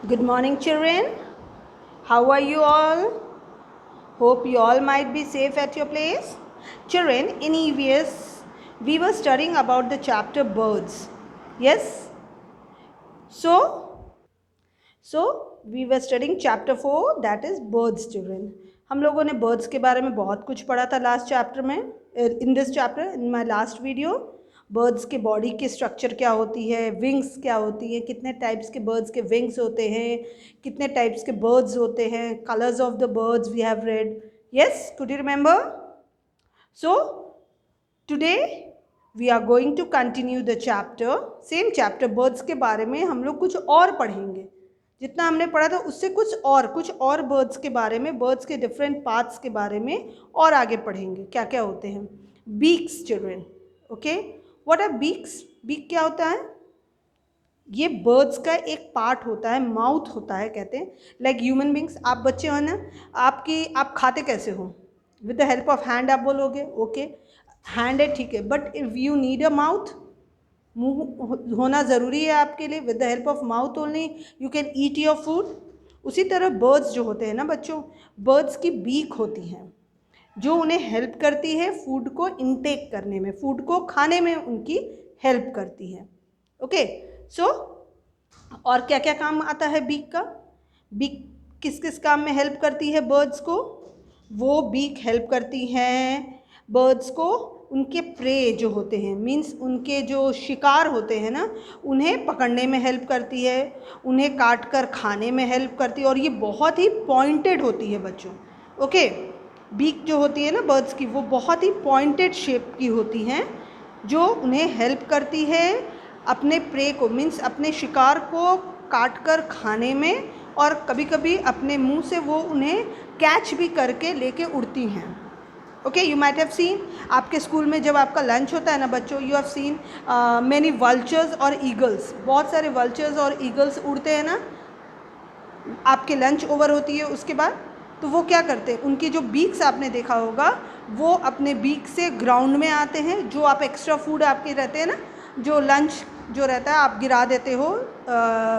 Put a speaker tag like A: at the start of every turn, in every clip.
A: Good morning, children. How are you all? Hope you all might be safe at your place. Children, in EVS, we were studying about the chapter birds. Yes? So we were studying chapter 4, that is birds, children. हम लोगों ने birds के बारे में बहुत कुछ पढ़ा था last chapter में. In this chapter, in my last video, birds के बॉडी की स्ट्रक्चर क्या होती है, विंग्स क्या होती है, कितने टाइप्स के बर्ड्स के विंग्स होते हैं, कितने टाइप्स के बर्ड्स होते हैं, colours of the birds we have red. Yes, could you remember? So today we are going to continue the chapter, same chapter birds के बारे में हम लोग कुछ और पढ़ेंगे. जितना हमने पढ़ा था उससे कुछ और बर्ड्स के बारे में, बर्ड्स के डिफरेंट पार्ट्स के बारे में और आगे पढ़ेंगे क्या क्या होते हैं. Beaks, children. Okay, what are beaks? Beak क्या होता है? ये बर्ड्स का एक पार्ट होता है, माउथ होता है कहते हैं. लाइक ह्यूमन बींग्स, आप बच्चे हो ना, आप खाते कैसे हो? With the help of hand आप बोलोगे. ओके, हैंड है, ठीक है, but if you need a mouth, मुंह होना ज़रूरी है आपके लिए. With the help of mouth only you can eat your food. उसी तरह बर्ड्स जो होते हैं ना बच्चों, बर्ड्स की बीक होती हैं जो उन्हें हेल्प करती है फूड को इनटेक करने में, फूड को खाने में उनकी हेल्प करती है. ओके, सो और क्या क्या काम आता है बीक का? बीक किस किस काम में हेल्प करती है बर्ड्स को? वो बीक हेल्प करती हैं बर्ड्स को उनके प्रे जो होते हैं, मीन्स उनके जो शिकार होते हैं ना, उन्हें पकड़ने में हेल्प करती है, उन्हें काट कर खाने में हेल्प करती है. और ये बहुत ही पॉइंटेड होती है बच्चों. ओके, बीक जो होती है ना बर्ड्स की, वो बहुत ही पॉइंटेड शेप की होती हैं जो उन्हें हेल्प करती है अपने प्रे को, मीन्स अपने शिकार को काट कर खाने में, और कभी कभी अपने मुंह से वो उन्हें कैच भी करके लेके उड़ती हैं. Okay, you might have seen, आपके स्कूल में जब आपका लंच होता है ना बच्चों, you have seen many vultures और ईगल्स. बहुत सारे वल्चर्स और ईगल्स उड़ते हैं ना. आपके लंच ओवर होती है उसके बाद, तो वो क्या करते हैं, उनकी जो बीक्स आपने देखा होगा, वो अपने बीक से ग्राउंड में आते हैं. जो आप एक्स्ट्रा फूड आपके रहते हैं ना, जो लंच जो रहता है आप गिरा देते हो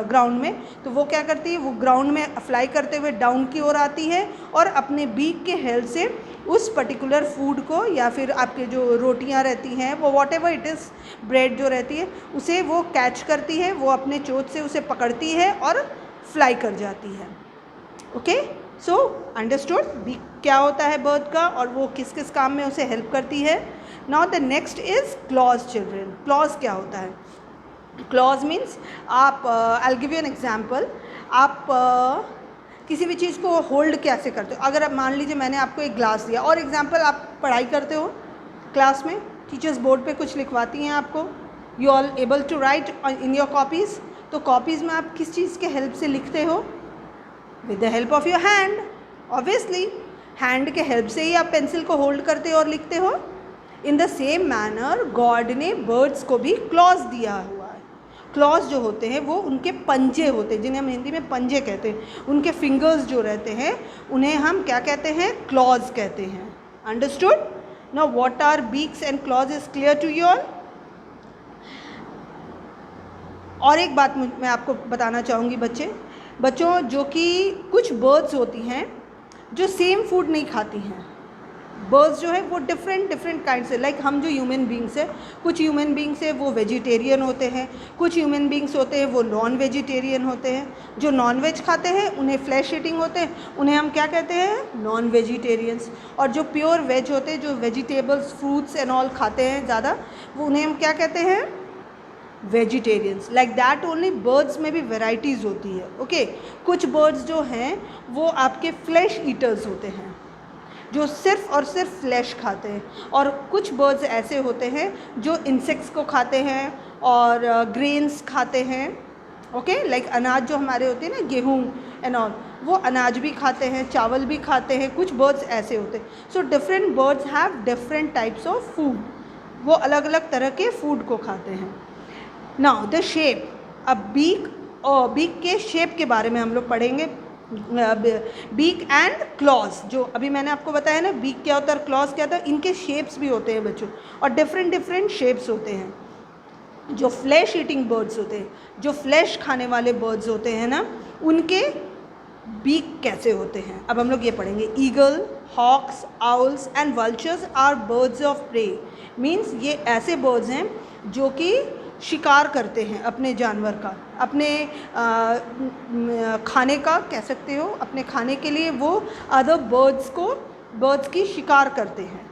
A: ग्राउंड में, तो वो क्या करती है, वो ग्राउंड में फ्लाई करते हुए डाउन की ओर आती है और अपने बीक के हेल्प से उस पर्टिकुलर फूड को, या फिर आपके जो रोटियां रहती हैं, वो what ever it is, bread जो रहती है, उसे वो कैच करती है, वो अपने चोंच से उसे पकड़ती है और फ्लाई कर जाती है. ओके, सो अंडरस्टूड बीक क्या होता है बर्ड का और वो किस किस काम में उसे हेल्प करती है. Now the next is clause, children. Clause क्या होता है? क्लॉज मीन्स आप, I give you an example. आप किसी भी चीज़ को होल्ड कैसे करते हो? अगर आप मान लीजिए मैंने आपको एक ग्लास दिया, और एग्जाम्पल आप पढ़ाई करते हो क्लास में, टीचर्स बोर्ड पे कुछ लिखवाती हैं आपको, you all able to write in your copies. तो कॉपीज़ में आप किस चीज़ के हेल्प से लिखते हो? With the help of your hand. Obviously hand के हेल्प से ही आप पेंसिल को होल्ड करते हो और लिखते हो. In the same manner God ने बर्ड्स को भी क्लॉज दिया हुआ है. क्लॉज जो होते हैं वो उनके पंजे होते हैं, जिन्हें हम हिंदी में पंजे कहते हैं. उनके फिंगर्स जो रहते हैं उन्हें हम क्या कहते हैं? क्लॉज कहते हैं. Understood? Now what are beaks and claws is clear to you all. और एक बात मैं आपको बताना चाहूँगी बच्चों, जो कि कुछ बर्ड्स होती हैं जो सेम फूड नहीं खाती हैं. बर्ड्स जो है वो डिफरेंट काइंड से, लाइक हम जो ह्यूमन बींग्स है, कुछ ह्यूमन बींग्स है वो वेजिटेरियन होते हैं, कुछ ह्यूमन बींग्स होते हैं वो नॉन वेजिटेरियन होते हैं. जो नॉन वेज खाते हैं उन्हें फ्लैश ईटिंग होते हैं, उन्हें हम क्या कहते हैं? Non vegetarians. और जो प्योर वेज होते हैं, जो वेजिटेबल्स फ्रूट्स एंड ऑल खाते हैं ज़्यादा, वो उन्हें हम क्या कहते हैं? Vegetarians. Like that only birds में भी वेराइटीज़ होती है. ओके, कुछ बर्ड्स जो हैं वो आपके फ्लैश ईटर्स होते हैं, जो सिर्फ और सिर्फ फ्लैश खाते हैं. और कुछ बर्ड्स ऐसे होते हैं जो इंसेक्ट्स को खाते हैं और ग्रेन्स खाते हैं. ओके, लाइक अनाज जो हमारे होते हैं ना, गेहूँ एंड ऑल, वो अनाज भी खाते हैं, चावल भी खाते हैं. कुछ बर्ड्स ऐसे होते हैं. So different birds have different types of food. वो अलग अलग तरह के फूड को खाते हैं. Now the shape. अब बीक के शेप के बारे में हम लोग पढ़ेंगे. बीक एंड क्लॉज, जो अभी मैंने आपको बताया ना, बीक क्या होता है और क्लॉज क्या होता है, इनके शेप्स भी होते हैं बच्चों, और डिफरेंट शेप्स होते हैं. जो फ्लैश ईटिंग बर्ड्स होते हैं, जो फ्लैश खाने वाले बर्ड्स होते हैं ना, उनके बीक कैसे होते हैं, अब हम लोग ये पढ़ेंगे। Eagle, hawks, owls and vultures are birds of prey. Means ये ऐसे बर्ड्स हैं जो कि शिकार करते हैं अपने जानवर का, अपने खाने का कह सकते हो, अपने खाने के लिए वो अदर बर्ड्स की शिकार करते हैं।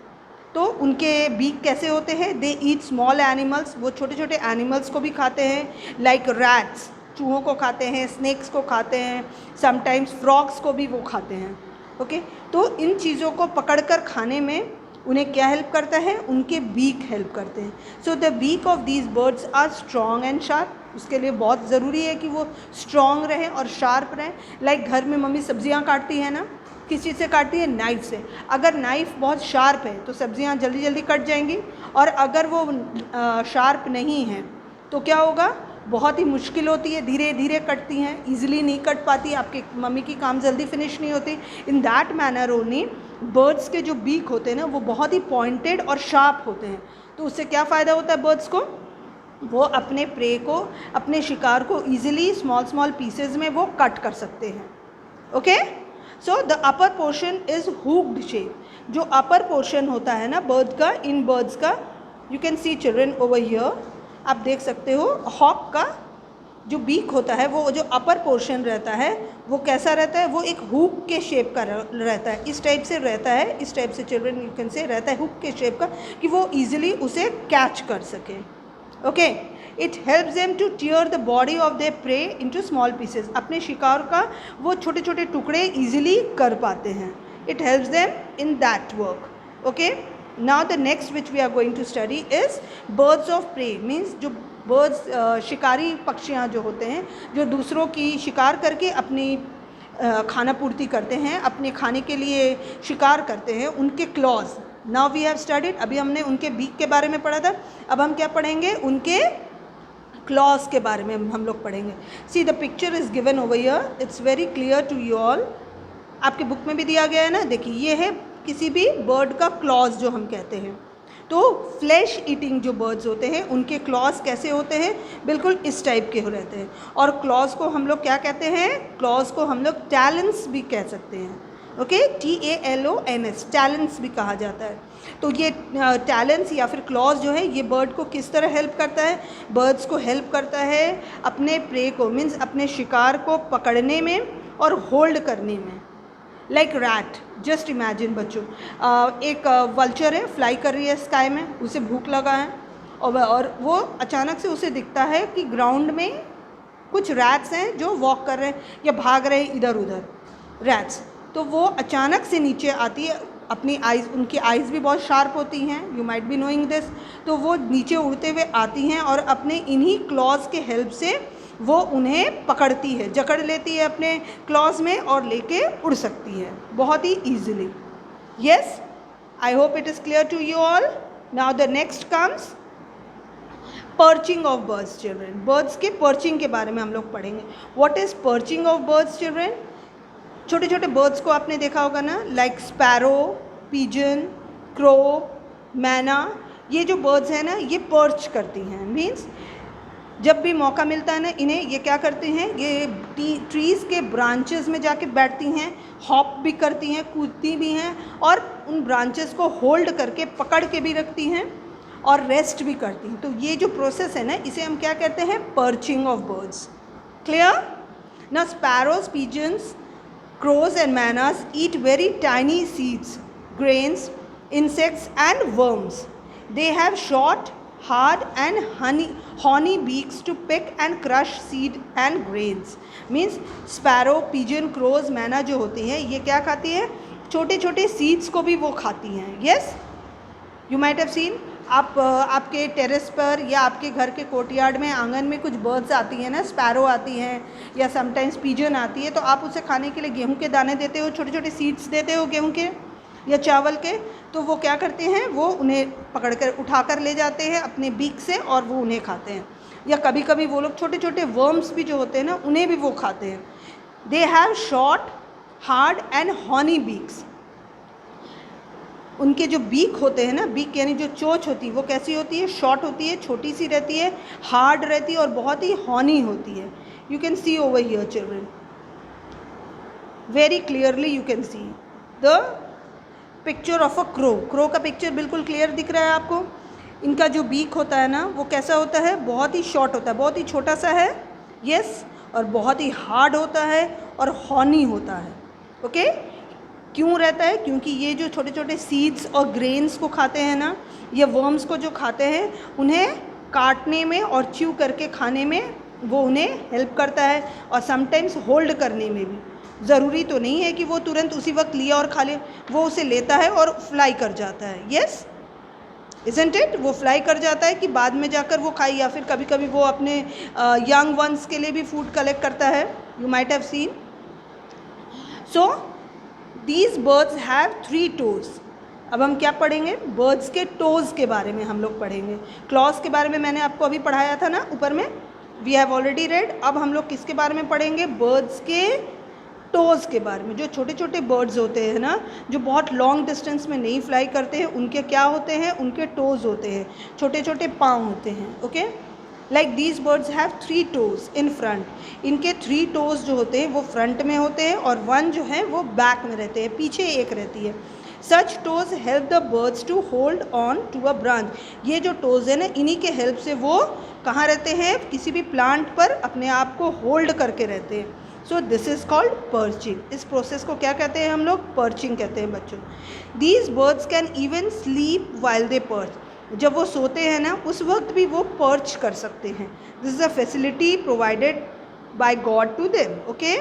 A: तो उनके बीक कैसे होते हैं? दे ईट स्मॉल एनिमल्स, वो छोटे छोटे एनिमल्स को भी खाते हैं, लाइक रैट्स, चूहों को खाते हैं, स्नेक्स को खाते हैं, समटाइम्स फ्रॉग्स को भी वो खाते हैं। ओके, तो इन चीज़ों को पकड़कर खाने में उन्हें क्या हेल्प करता है? उनके बीक हेल्प करते हैं। So the beak of these birds are strong and sharp. उसके लिए बहुत ज़रूरी है कि वो स्ट्रॉन्ग रहें और शार्प रहें। लाइक घर में मम्मी सब्जियां काटती है ना, किस चीज़ से काटती है? नाइफ़ से। अगर नाइफ़ बहुत शार्प है तो सब्जियां जल्दी जल्दी कट जाएंगी, और अगर वो शार्प नहीं है तो क्या होगा? बहुत ही मुश्किल होती है, धीरे धीरे कटती हैं, ईजिली नहीं कट पाती, आपके मम्मी की काम जल्दी फिनिश नहीं होती। In that manner only birds के जो बीक होते हैं ना, वो बहुत ही पॉइंटेड और शार्प होते हैं। तो उससे क्या फ़ायदा होता है बर्ड्स को? वो अपने प्रे को, अपने शिकार को ईजिली स्मॉल पीसेज में वो कट कर सकते हैं। Okay, so the upper portion is hooked shape. जो अपर पोर्शन होता है ना बर्ड का, इन बर्ड्स का, you can C children over here, आप देख सकते हो हॉक का जो बीक होता है, वो जो अपर पोर्शन रहता है वो कैसा रहता है? वो एक हुक के शेप का रहता है, इस टाइप से रहता है, इस टाइप से चिल्ड्रन यू कैन से रहता है हुक के शेप का, कि वो ईजिली उसे कैच कर सके। Okay, it helps them to tear the body of their prey into small pieces. अपने शिकार का वो छोटे छोटे टुकड़े ईजिली कर पाते हैं। It helps them in that work. Okay, now the next which we are going to study is birds of prey. Means जो बर्ड्स शिकारी पक्षियाँ जो होते हैं, जो दूसरों की शिकार करके अपनी खाना पूर्ति करते हैं, अपने खाने के लिए शिकार करते हैं, उनके claws. Now we have studied, अभी हमने उनके बीक के बारे में पढ़ा था, अब हम क्या पढ़ेंगे? उनके क्लॉज के बारे में हम लोग पढ़ेंगे। See the picture is given over here, it's very clear to you all. आपके बुक में भी दिया गया है ना, देखिए ये है किसी भी बर्ड का क्लॉज जो हम कहते हैं। तो फ्लैश ईटिंग जो बर्ड्स होते हैं उनके क्लॉज कैसे होते हैं? बिल्कुल इस टाइप के हो रहते हैं। और क्लॉज को हम लोग क्या कहते हैं? क्लॉज को हम लोग टैलेंस भी कह सकते हैं। ओके, TALONS, टैलेंस भी कहा जाता है। तो ये टैलेंस या फिर क्लॉज जो है, ये बर्ड को किस तरह हेल्प करता है? बर्ड्स को हेल्प करता है अपने प्रे को, मीन्स अपने शिकार को पकड़ने में और होल्ड करने में। लाइक रैट, जस्ट इमेजिन बच्चों, एक वल्चर है, फ्लाई कर रही है स्काई में, उसे भूख लगा है, और वो अचानक से उसे दिखता है कि ग्राउंड में कुछ रैट्स हैं जो वॉक कर रहे हैं या भाग रहे हैं इधर उधर, रैट्स। तो वो अचानक से नीचे आती है, अपनी आइज़, उनकी आइज़ भी बहुत शार्प होती हैं, you might be knowing this. तो वो नीचे उड़ते हुए आती हैं और अपने इन्हीं क्लॉज के हेल्प से वो उन्हें पकड़ती है, जकड़ लेती है अपने क्लॉज में और लेके उड़ सकती है बहुत ही easily. Yes, I hope it is clear to you all. Now the next comes perching of birds children. Birds के पर्चिंग के बारे में हम लोग पढ़ेंगे। What is perching of birds children? छोटे छोटे बर्ड्स को आपने देखा होगा ना, लाइक स्पैरो, पिजन, क्रो, मैना, ये जो बर्ड्स हैं ना, ये पर्च करती हैं। मीन्स जब भी मौका मिलता है ना इन्हें, ये क्या करते हैं? ये ट्रीज़ के ब्रांचेस में जाके बैठती हैं, हॉप भी करती हैं, कूदती भी हैं, और उन ब्रांचेस को होल्ड करके पकड़ के भी रखती हैं और रेस्ट भी करती हैं। तो ये जो प्रोसेस है ना, इसे हम क्या कहते हैं? Perching of birds. क्लियर? ना sparrows, pigeons, crows and manas eat very tiny seeds, grains, insects and worms. They have short, hard and horny beaks to pick and crush seed and grains. Means sparrow, pigeon, crows, manna जो होती हैं, ये क्या खाती है? छोटे छोटे seeds को भी वो खाती हैं। Yes, you might have seen, आप आपके टेरेस पर या आपके घर के कोर्टयार्ड में, आंगन में कुछ बर्ड्स आती हैं ना, स्पैरो आती हैं या समटाइम्स पिजन आती है, तो आप उसे खाने के लिए गेहूं के दाने देते हो, छोटे छोटे सीड्स देते हो गेहूं के या चावल के, तो वो क्या करते हैं? वो उन्हें पकड़ कर उठा कर ले जाते हैं अपने बीक से और वो उन्हें खाते हैं। या कभी कभी वो लोग छोटे छोटे वर्म्स भी जो होते हैं ना, उन्हें भी वो खाते हैं। They have short, hard and horny beaks. उनके जो बीक होते हैं ना, बीक यानी जो चोंच होती है वो कैसी होती है, शॉर्ट होती है, छोटी सी रहती है, हार्ड रहती है और बहुत ही हॉनी होती है. You can see over here children, very clearly you can C the picture of a crow. Crow का पिक्चर बिल्कुल क्लियर दिख रहा है आपको. इनका जो बीक होता है ना वो कैसा होता है, बहुत ही शॉर्ट होता है, बहुत ही छोटा सा है, यस, और बहुत ही हार्ड होता है और हॉनी होता है. ओके, क्यों रहता है, क्योंकि ये जो छोटे छोटे सीड्स और ग्रेन्स को खाते हैं ना, ये वर्म्स को जो खाते हैं, उन्हें काटने में और च्यू करके खाने में वो उन्हें हेल्प करता है, और समटाइम्स होल्ड करने में भी. ज़रूरी तो नहीं है कि वो तुरंत उसी वक्त लिया और खा ले, वो उसे लेता है और फ्लाई कर जाता है. यस, इज़न्ट इट, वो फ्लाई कर जाता है कि बाद में जाकर वो खाए, या फिर कभी कभी वो अपने यंग वंस के लिए भी फूड कलेक्ट करता है. You might have seen. So these birds have 3 toes. अब हम क्या पढ़ेंगे, बर्ड्स के टोज़ के बारे में हम लोग पढ़ेंगे. क्लॉज के बारे में मैंने आपको अभी पढ़ाया था ना ऊपर में, वी हैव ऑलरेडी रेड. अब हम लोग किसके बारे में पढ़ेंगे, बर्ड्स के टोज़ के बारे में. जो छोटे छोटे बर्ड्स होते हैं ना, जो बहुत लॉन्ग डिस्टेंस में नहीं फ्लाई करते हैं, उनके क्या होते हैं, उनके टोज़ होते हैं, छोटे छोटे पाँव होते हैं. Okay, like these birds have 3 toes in front. इनके 3 toes जो होते हैं वो फ्रंट में होते हैं और 1 जो है वो बैक में रहते हैं, पीछे एक रहती है. Such toes help the birds to hold on to a branch. ये जो टोज है ना, इन्हीं के हेल्प से वो कहाँ रहते हैं, किसी भी प्लांट पर अपने आप को होल्ड करके रहते हैं. So this is called perching. इस प्रोसेस को क्या कहते हैं हम लोग, पर्चिंग कहते हैं बच्चों. These birds can even sleep while they perch. जब वो सोते हैं ना उस वक्त भी वो पर्च कर सकते हैं. This is a facility provided by God to them. Okay,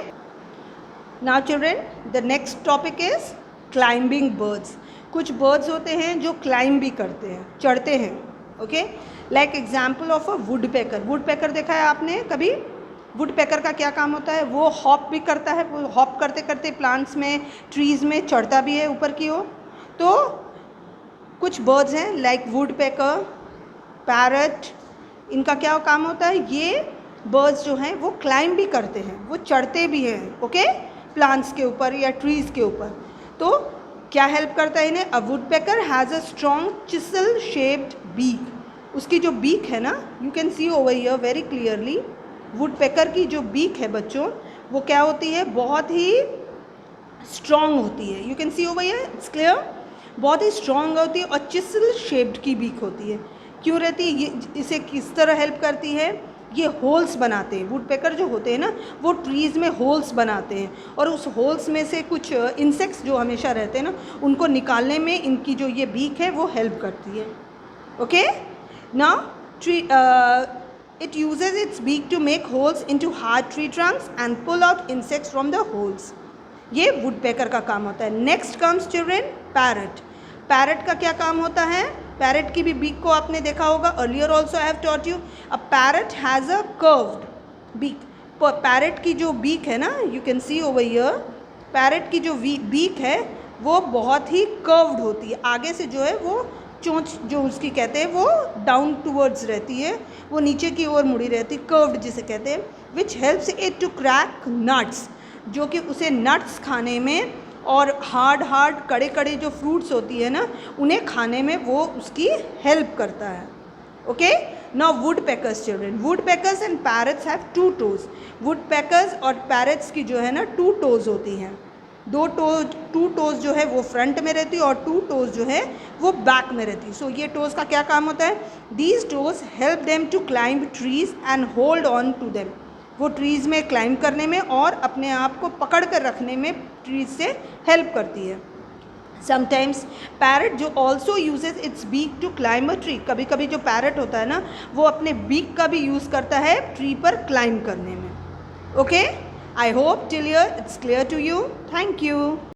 A: now children the next topic is climbing birds. कुछ बर्ड्स होते हैं जो क्लाइंब भी करते हैं, चढ़ते हैं. Okay, like example of a woodpecker. Woodpecker देखा है आपने कभी? वुड पैकर का क्या काम होता है, वो हॉप भी करता है, वो हॉप करते करते प्लांट्स में, ट्रीज़ में चढ़ता भी है ऊपर की ओर. तो कुछ बर्ड्स हैं लाइक वुड पैकर, पैरट, इनका क्या काम होता है, ये बर्ड्स जो हैं वो क्लाइंब भी करते हैं, वो चढ़ते भी हैं. ओके, प्लांट्स के ऊपर या ट्रीज़ के ऊपर. तो क्या हेल्प करता है इन्हें, a woodpecker has a strong chisel shaped beak. उसकी जो बीक है ना, you can see over here very clearly, woodpecker की जो बीक है बच्चों वो क्या होती है, बहुत ही स्ट्रॉन्ग होती है. You can see over here, it's clear, बहुत ही स्ट्रॉन्ग होती है और चिसल शेप्ड की बीक होती है. क्यों रहती है, ये इसे किस तरह हेल्प करती है, ये होल्स बनाते हैं. वुड पैकर जो होते हैं ना वो ट्रीज़ में होल्स बनाते हैं, और उस होल्स में से कुछ इंसेक्ट्स जो हमेशा रहते हैं ना, उनको निकालने में इनकी जो ये बीक है वो हेल्प करती है. Okay, now tree it uses its beak to make holes into hard tree trunks and pull out insects from the holes. ये वुडपेकर का काम होता है. Next comes children parrot. Parrot का क्या काम होता है, पैरट की भी बीक को आपने देखा होगा, earlier also I have taught you. A parrot has a curved beak. Parrot की जो बीक है ना, you can see over here, parrot की जो बीक है वो बहुत ही कर्व्ड होती है. आगे से जो है वो चोंच जो उसकी कहते हैं वो डाउन टूवर्ड्स रहती है, वो नीचे की ओर मुड़ी रहती है, कर्व्ड जिसे कहते हैं. Which helps it to crack nuts, जो कि उसे नट्स खाने में और हार्ड कड़े कड़े जो फ्रूट्स होती है ना उन्हें खाने में वो उसकी हेल्प करता है. Okay, now would packers children. Would packers and parrots have 2 toes. Would packers और पैरट्स की जो है ना 2 toes होती हैं. 2 toes जो है वो फ्रंट में रहती है और 2 toes जो है वो बैक में रहती है. सो ये टोज़ का क्या काम होता है, these toes help them to climb trees and hold on to them. वो ट्रीज़ में क्लाइंब करने में और अपने आप को पकड़ कर रखने में ट्रीज से हेल्प करती है. समटाइम्स पैरट जो also uses its beak to climb a tree. कभी कभी जो पैरट होता है ना वो अपने बीक का भी यूज़ करता है ट्री पर क्लाइंब करने में. Okay, I hope till here it's clear to you. Thank you.